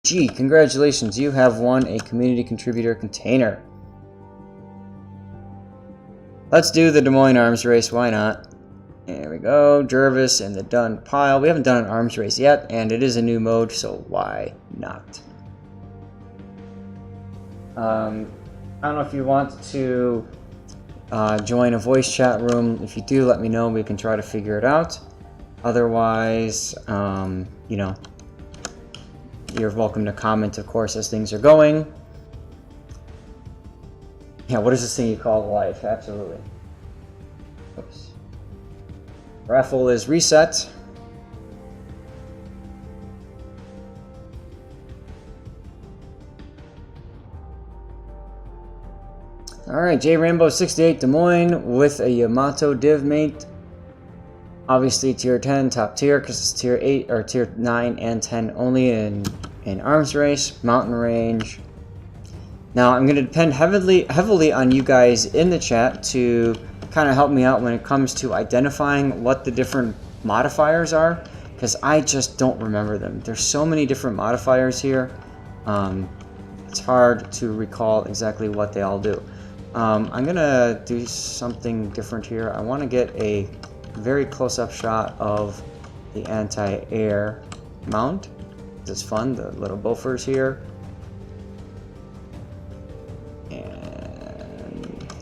Gee, congratulations, you have won a community contributor container. Let's do the Des Moines arms race, why not? There we go, Jervis and the done pile. We haven't done an arms race yet, and it is a new mode, so why not? I don't know if you want to join a voice chat room. If you do, let me know. We can try to figure it out. Otherwise, you know, you're welcome to comment, of course, as things are going. Yeah, what is this thing you call life? Absolutely. Oops. Raffle is reset. Alright, J Rainbow 68 Des Moines with a Yamato div mate. Obviously tier 10, top tier, because it's tier 8 or tier 9 and 10 only in arms race, mountain range. Now I'm going to depend heavily on you guys in the chat to kind of help me out when it comes to identifying what the different modifiers are, because I just don't remember them. There's so many different modifiers here. It's hard to recall exactly what they all do. I'm gonna do something different here. I want to get a very close-up shot of the anti-air mount. It's fun, the little buffers here. And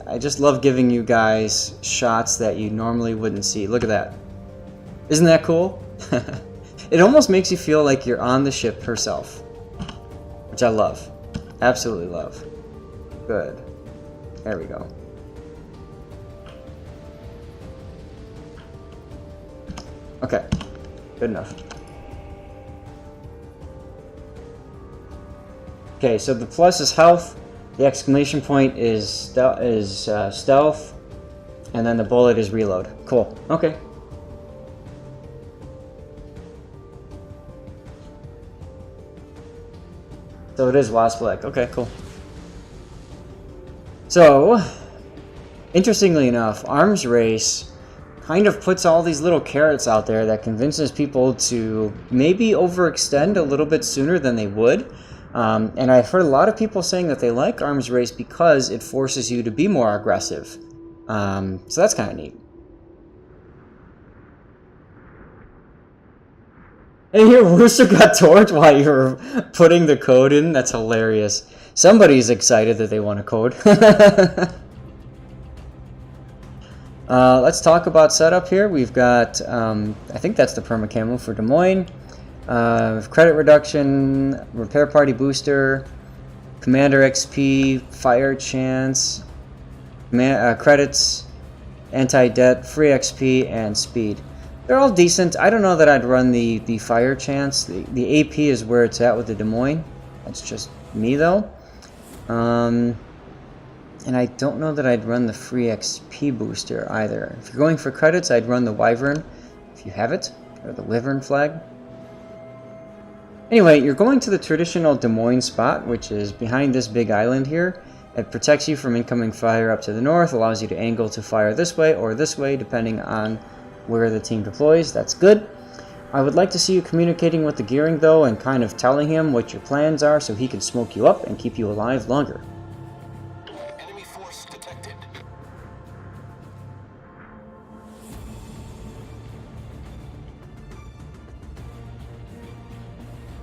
I just love giving you guys shots that you normally wouldn't see. Look at that. Isn't that cool? It almost makes you feel like you're on the ship herself, which I love. Absolutely love. Good. There we go. Okay. Good enough. Okay, so the plus is health, the exclamation point is stealth, and then the bullet is reload. Cool. Okay. So it is Wasp Leg. Okay, cool. So, interestingly enough, Arms Race kind of puts all these little carrots out there that convinces people to maybe overextend a little bit sooner than they would. And I've heard a lot of people saying that they like Arms Race because it forces you to be more aggressive. So that's kind of neat. And your rooster got torched while you were putting the code in? That's hilarious. Somebody's excited that they want a code. Let's talk about setup here. We've got, I think that's the perma camo for Des Moines. Credit reduction, repair party booster, commander XP, fire chance, credits, anti-debt, free XP, and speed. They're all decent. I don't know that I'd run the fire chance. The AP is where it's at with the Des Moines. That's just me though. And I don't know that I'd run the free XP booster either. If you're going for credits, I'd run the Wyvern, if you have it, or the Wyvern flag. Anyway, you're going to the traditional Des Moines spot, which is behind this big island here. It protects you from incoming fire up to the north, allows you to angle to fire this way or this way, depending on where the team deploys. That's good. I would like to see you communicating with the Gearing though, and kind of telling him what your plans are so he can smoke you up and keep you alive longer. Enemy force detected.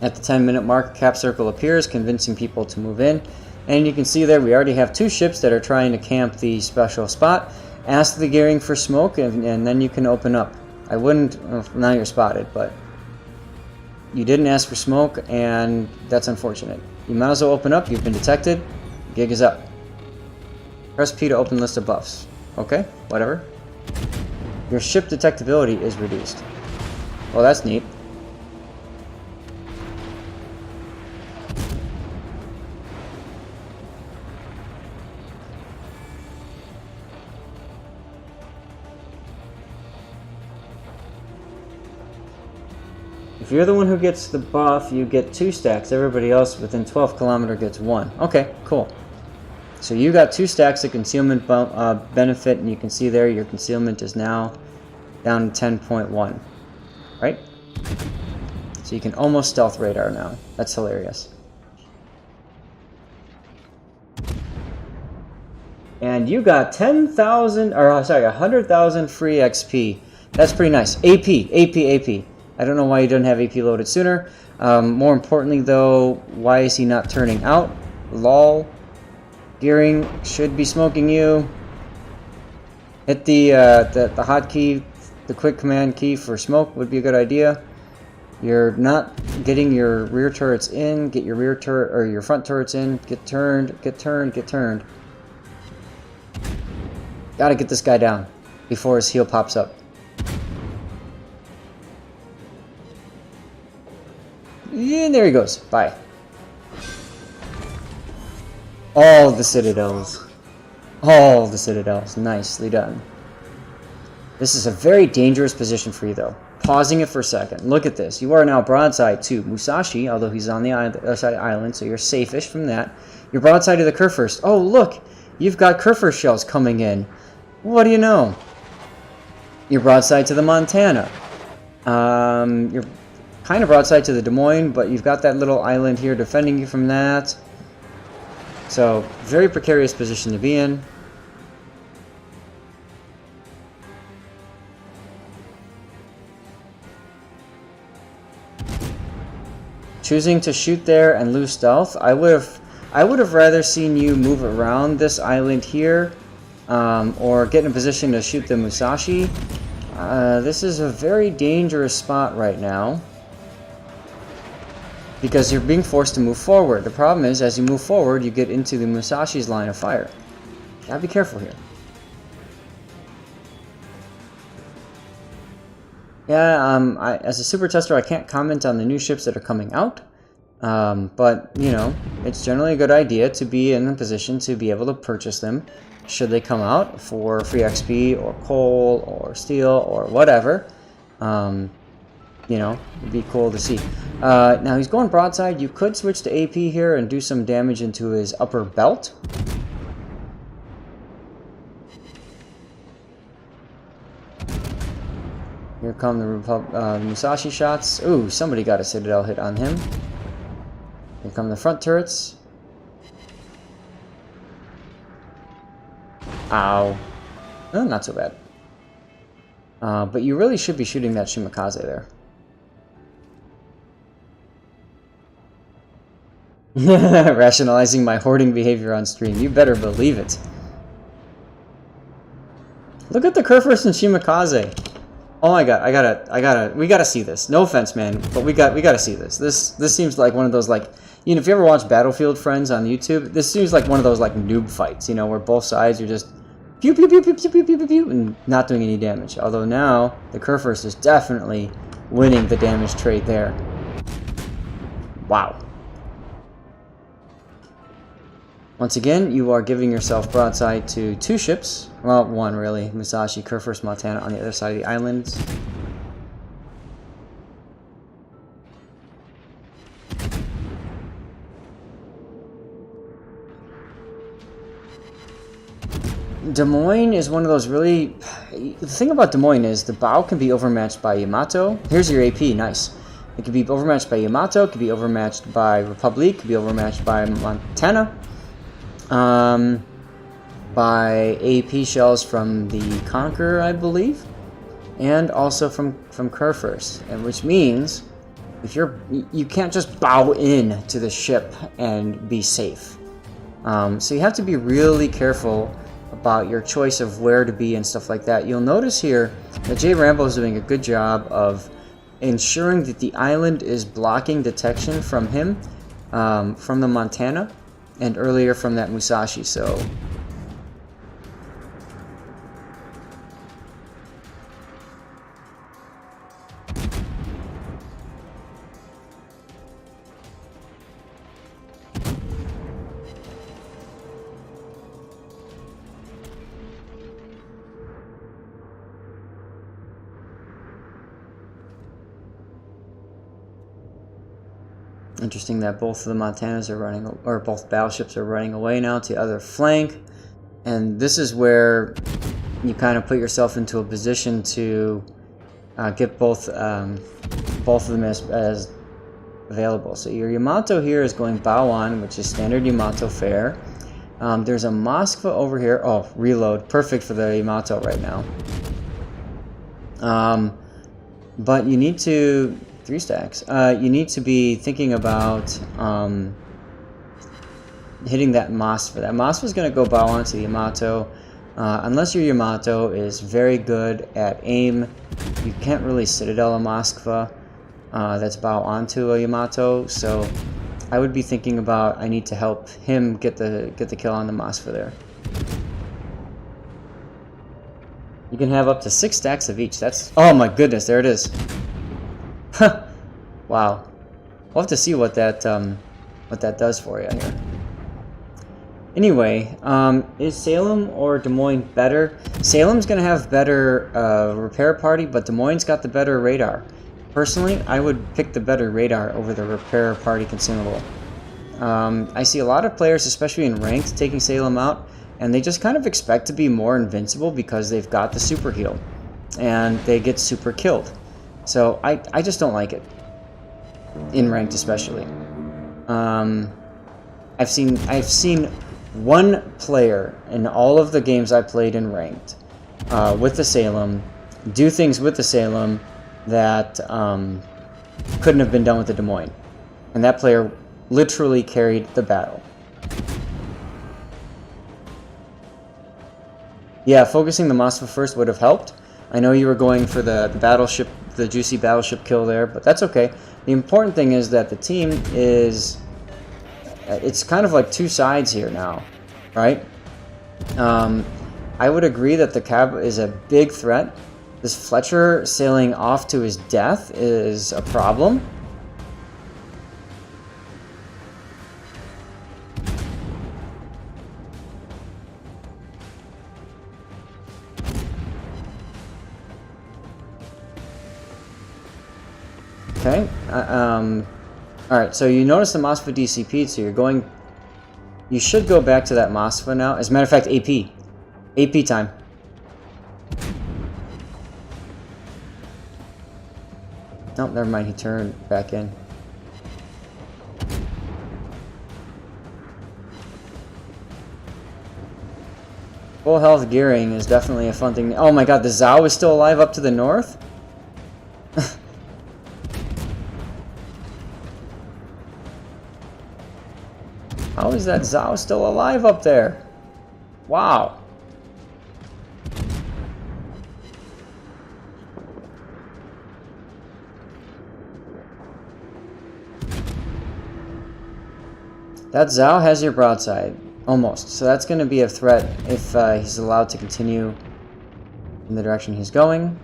At the 10-minute mark, a cap circle appears, convincing people to move in. And you can see there we already have 2 ships that are trying to camp the special spot. Ask the Gearing for smoke, and then you can open up. I wouldn't, well, now you're spotted, but you didn't ask for smoke, and that's unfortunate. You might as well open up. You've been detected. Gig is up. Press P to open list of buffs. Okay, whatever. Your ship detectability is reduced. Well, that's neat. If you're the one who gets the buff, you get 2 stacks. Everybody else within 12 km gets 1. Okay, cool. So you got 2 stacks of concealment benefit, and you can see there your concealment is now down to 10.1. Right? So you can almost stealth radar now. That's hilarious. And you got 10,000, or sorry, 100,000 free XP. That's pretty nice. AP. I don't know why he didn't have AP loaded sooner. More importantly, though, why is he not turning out? Lol. Gearing should be smoking you. Hit the hotkey, the quick command key for smoke would be a good idea. You're not getting your rear turrets in. Get your rear turret or your front turrets in. Get turned. Get turned. Get turned. Gotta get this guy down before his heel pops up. Yeah, there he goes. Bye. All the citadels. All the citadels. Nicely done. This is a very dangerous position for you, though. Pausing it for a second. Look at this. You are now broadside to Musashi, although he's on the other side of the island, so you're safe-ish from that. You're broadside to the Kurfürst. Oh, look! You've got Kurfürst shells coming in. What do you know? You're broadside to the Montana. You're kind of broadside to the Des Moines, but you've got that little island here defending you from that. So, very precarious position to be in. Choosing to shoot there and lose stealth, I would have rather seen you move around this island here, or get in a position to shoot the Musashi. This is a very dangerous spot right now, because you're being forced to move forward. The problem is, as you move forward, you get into the Musashi's line of fire. Gotta be careful here. Yeah, as a super tester, I can't comment on the new ships that are coming out. But, you know, it's generally a good idea to be in a position to be able to purchase them should they come out for free XP or coal or steel or whatever. You know, it'd be cool to see. Now he's going broadside. You could switch to AP here and do some damage into his upper belt. Here come the Musashi shots. Ooh, somebody got a Citadel hit on him. Here come the front turrets. Ow. Oh, not so bad. But you really should be shooting that Shimakaze there. Rationalizing my hoarding behavior on stream. You better believe it. Look at the Kurfürst and Shimakaze. Oh my god, we gotta see this. No offense, man, but we gotta see this. This seems like one of those, like, you know, if you ever watch Battlefield Friends on YouTube, this seems like one of those, like, noob fights, you know, where both sides are just pew pew pew pew pew pew pew pew pew and not doing any damage. Although now the Kurfürst is definitely winning the damage trade there. Wow. Once again, you are giving yourself broadside to two ships. Well, one really. Musashi, Kurfürst, Montana on the other side of the islands. Des Moines is one of those really... The thing about Des Moines is the bow can be overmatched by Yamato. Here's your AP, nice. It can be overmatched by Yamato, it can be overmatched by Republic, it can be overmatched by Montana. By AP shells from the Conqueror, I believe, and also from Kurfürst, and which means if you can't just bow in to the ship and be safe. So you have to be really careful about your choice of where to be and stuff like that. You'll notice here that J Rambo is doing a good job of ensuring that the island is blocking detection from him, from the Montana, and earlier from that Musashi, so... Interesting that both of the Montanas are running, or both battleships are running away now to the other flank, and this is where you kind of put yourself into a position to get both of them as available. So your Yamato here is going bow on, which is standard Yamato fare. There's a Moskva over here. Oh, reload. Perfect for the Yamato right now. But you need to... 3 stacks. You need to be thinking about hitting that Moskva. That Moskva is going to go bow on to the Yamato. Unless your Yamato is very good at aim, you can't really Citadel a Moskva that's bow onto a Yamato. So I would be thinking about, I need to help him get the kill on the Moskva there. You can have up to 6 stacks of each. That's, oh my goodness, there it is. Wow. We'll have to see what that does for you here. Anyway, is Salem or Des Moines better? Salem's going to have better repair party, but Des Moines got the better radar. Personally, I would pick the better radar over the repair party consumable. I see a lot of players, especially in ranked, taking Salem out, and they just kind of expect to be more invincible because they've got the super heal, and they get super killed. So I just don't like it, in ranked especially. I've seen one player in all of the games I played in ranked with the Salem do things with the Salem that couldn't have been done with the Des Moines, and that player literally carried the battle. Yeah, focusing the Moskva first would have helped. I know you were going for the battleship, the juicy battleship kill there, but that's okay. The important thing is that the team is... it's kind of like 2 sides here now, right? I would agree that the cab is a big threat. This Fletcher sailing off to his death is a problem. Okay. Alright, so you notice the Moskva DCP, so you're going... You should go back to that Moskva now. As a matter of fact, AP. AP time. Oh, never mind, he turned back in. Full health gearing is definitely a fun thing. Oh my god, the Zao is still alive up to the north? How is that Zao still alive up there? Wow. That Zao has your broadside. Almost. So that's going to be a threat if he's allowed to continue in the direction he's going.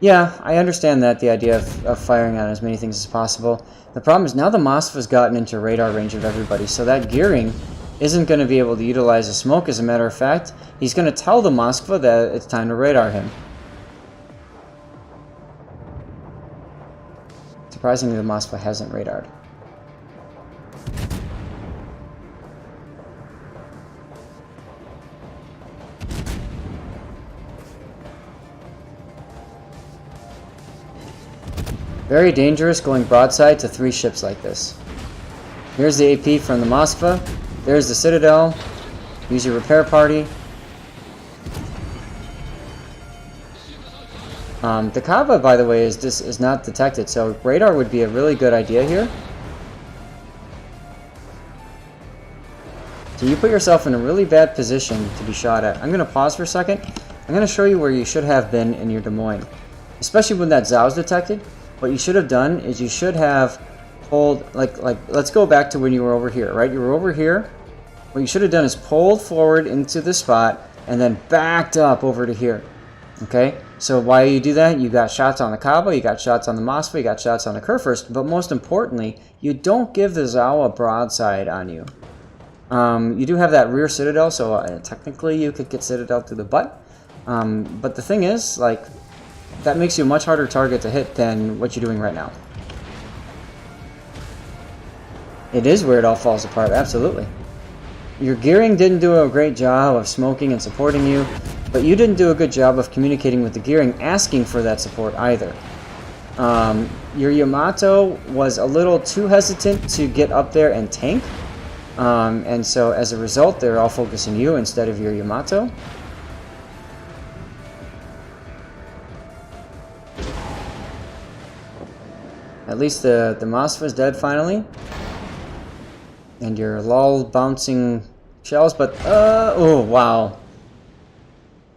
Yeah, I understand that, the idea of firing on as many things as possible. The problem is now the Moskva's gotten into radar range of everybody, so that gearing isn't going to be able to utilize the smoke. As a matter of fact, he's going to tell the Moskva that it's time to radar him. Surprisingly, the Moskva hasn't radared. Very dangerous going broadside to 3 ships like this. Here's the AP from the Moskva. There's the Citadel. Use your repair party. The Kava, by the way, is not detected, so radar would be a really good idea here. So you put yourself in a really bad position to be shot at. I'm going to pause for a second. I'm going to show you where you should have been in your Des Moines, especially when that Zao is detected. What you should have done is you should have pulled, like let's go back to when you were over here, right? You were over here. What you should have done is pulled forward into the spot and then backed up over to here. Okay? So why you do that? You got shots on the Kaba, you got shots on the Moskva, you got shots on the Kurfürst, but most importantly, you don't give the Zao a broadside on you. You do have that rear Citadel, so technically you could get Citadel through the butt. But the thing is, like, that makes you a much harder target to hit than what you're doing right now. It is where it all falls apart, absolutely. Your gearing didn't do a great job of smoking and supporting you. But you didn't do a good job of communicating with the gearing, asking for that support either. Your Yamato was a little too hesitant to get up there and tank. And so as a result, they're all focusing you instead of your Yamato. At least the Masva's dead finally. And your lol bouncing shells, but oh wow.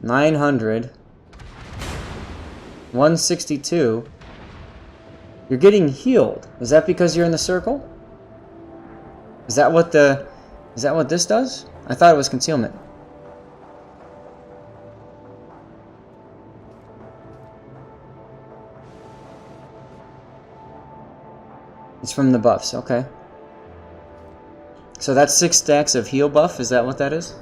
900. 162. You're getting healed. Is that because you're in the circle? Is that what this does? I thought it was concealment. It's from the buffs, okay. So that's 6 stacks of heal buff, is that what that is?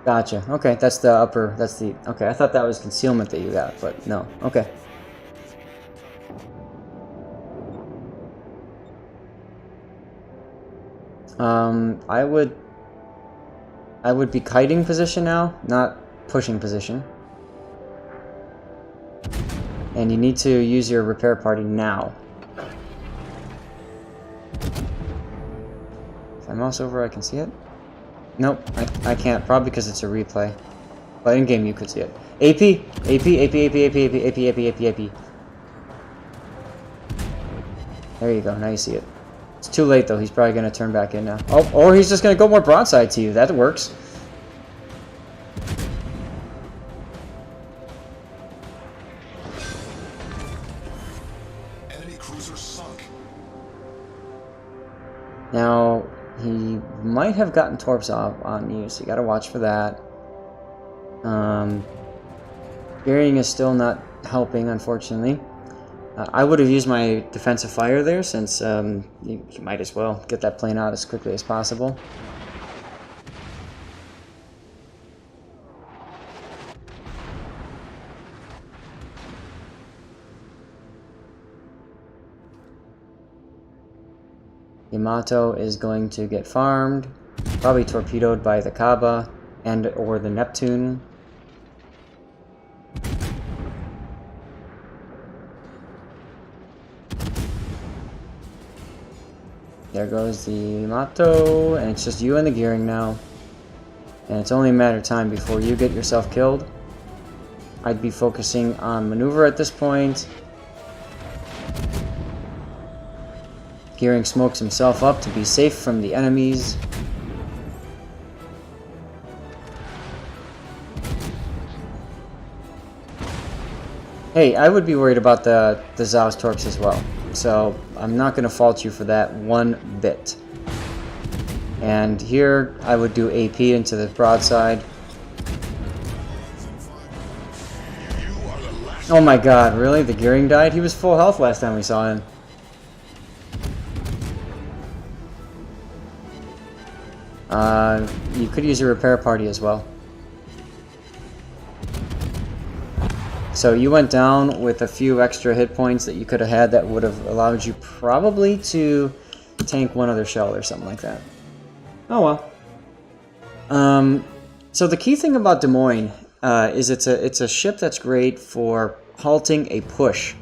Gotcha. Okay, that's the upper, okay, I thought that was concealment that you got, but no. Okay. I would be kiting position now, not pushing position. And you need to use your repair party now. If I mouse over, I can see it. Nope, I can't, probably because it's a replay. But in game you could see it. AP, AP, AP, AP, AP, AP, AP, AP, AP, AP. There you go, now you see it. It's too late though, he's probably gonna turn back in now. Oh, or he's just gonna go more broadside to you, that works. Enemy cruiser sunk. Now, he might have gotten torps off on you, so you gotta watch for that. Gearing is still not helping, unfortunately. I would have used my defensive fire there, since you might as well get that plane out as quickly as possible. Yamato is going to get farmed, probably torpedoed by the Kaba and or the Neptune. There goes the Yamato, and it's just you and the gearing now. And it's only a matter of time before you get yourself killed. I'd be focusing on maneuver at this point. Gearing smokes himself up to be safe from the enemies. Hey, I would be worried about the Zao's torps as well. So I'm not going to fault you for that one bit. And here I would do AP into the broadside. Oh my god, really? The gearing died? He was full health last time we saw him. You could use your repair party as well. So you went down with a few extra hit points that you could have had that would have allowed you probably to tank one other shell or something like that. Oh well. So the key thing about Des Moines is it's a ship that's great for halting a push.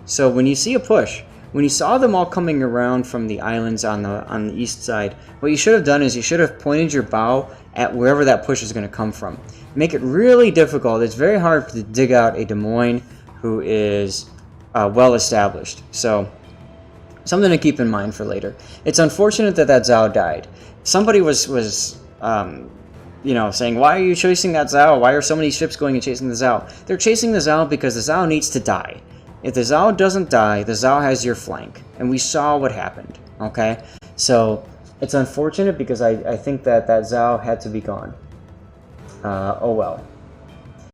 So when you see a push, when you saw them all coming around from the islands on the east side, what you should have done is you should have pointed your bow at wherever that push is going to come from. Make it really difficult. It's very hard to dig out a Des Moines who is well established. So something to keep in mind for later. It's unfortunate that Zao died. Somebody was you know, saying, why are you chasing that Zao? Why are so many ships going and chasing the Zao? They're chasing the Zao because the Zao needs to die. If the Zao doesn't die, the Zao has your flank. And we saw what happened, okay? So it's unfortunate because I think that Zao had to be gone. Oh well.